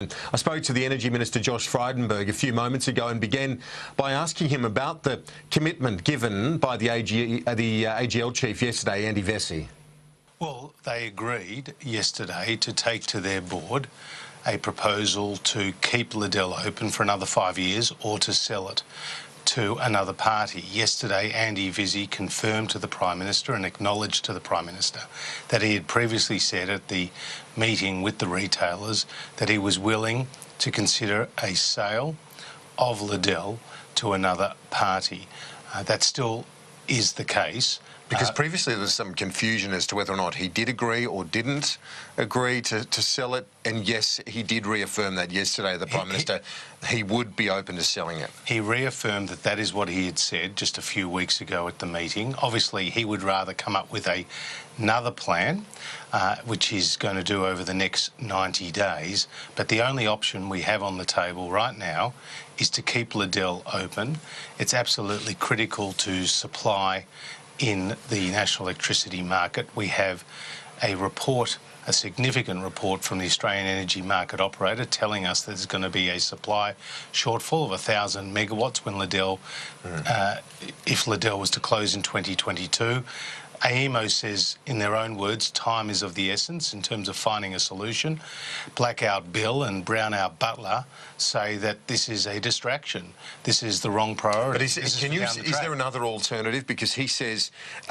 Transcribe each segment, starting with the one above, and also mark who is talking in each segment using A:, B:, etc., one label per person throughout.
A: I spoke to the Energy Minister Josh Frydenberg a few moments ago and began by asking him about the commitment given by the AGL chief yesterday, Andy Vesey.
B: Well, they agreed yesterday to take to their board a proposal to keep Liddell open for another 5 years or to sell it to another party. Yesterday, Andy Vesey confirmed to the Prime Minister and acknowledged to the Prime Minister that he had previously said at the meeting with the retailers that he was willing to consider a sale of Liddell to another party. That still is the case.
A: Because previously there was some confusion as to whether or not he did agree or didn't agree to sell it. And yes, he did reaffirm that yesterday, the Prime Minister, he would be open to selling it.
B: He reaffirmed that that is what he had said just a few weeks ago at the meeting. Obviously, he would rather come up with another plan, which he's going to do over the next 90 days. But the only option we have on the table right now is to keep Liddell open. It's absolutely critical to supply in the national electricity market. We have a report, a significant report from the Australian Energy Market Operator telling us that there's going to be a supply shortfall of 1,000 megawatts when Liddell, if Liddell was to close in 2022. AEMO says, in their own words, time is of the essence in terms of finding a solution. Blackout Bill and Brownout Butler say that this is a distraction. This is the wrong priority.
A: But is there another alternative? Because he says,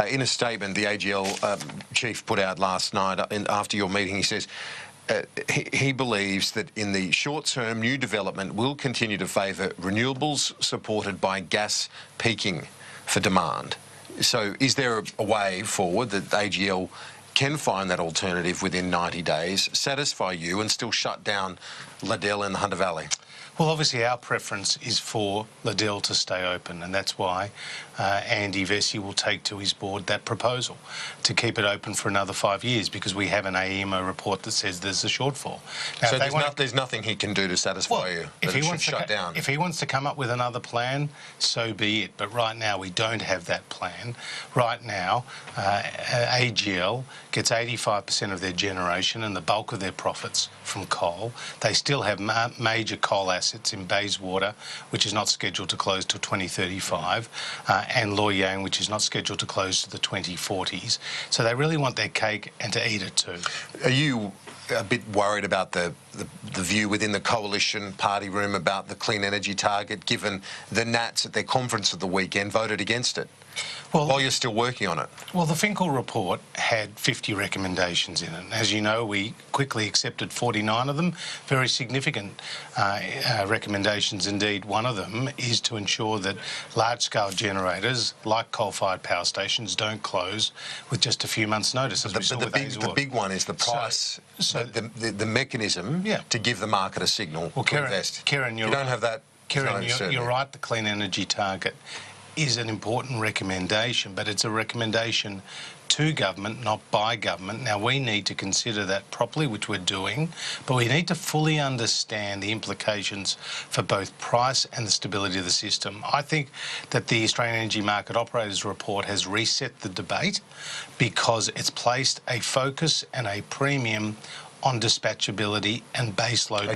A: in a statement the AGL chief put out last night after your meeting, he says, he believes that in the short term, new development will continue to favour renewables supported by gas peaking for demand. So is there a way forward that AGL can find that alternative within 90 days, satisfy you and still shut down Liddell in the Hunter Valley?
B: Well, obviously our preference is for Liddell to stay open, and that's why Andy Vesey will take to his board that proposal to keep it open for another 5 years, because we have an AEMO report that says there's a shortfall. Now,
A: so there's nothing he can do to satisfy you?
B: If he wants to come up with another plan, so be it. But right now we don't have that plan. Right now, AGL gets 85% of their generation and the bulk of their profits from coal. They still have major coal assets in Bayswater, which is not scheduled to close till 2035, and Loy Yang, which is not scheduled to close to the 2040s. So they really want their cake and to eat it too.
A: Are you a bit worried about the view within the coalition party room about the clean energy target, given the Nats at their conference of the weekend voted against it? Well, while you're still working on it.
B: Well, the Finkel report had 50 recommendations in it. As you know, we quickly accepted 49 of them. Very significant recommendations indeed. One of them is to ensure that large-scale generators, like coal-fired power stations, don't close with just a few months' notice, as we saw with
A: the big one is the price, the mechanism to give the market a signal to invest.
B: Kieran,
A: you don't have that.
B: Kieran, you're right, the clean energy target is an important recommendation, but it's a recommendation to government, not by government. Now, we need to consider that properly, which we're doing, but we need to fully understand the implications for both price and the stability of the system. I think that the Australian Energy Market Operators report has reset the debate because it's placed a focus and a premium on dispatchability and baseload power.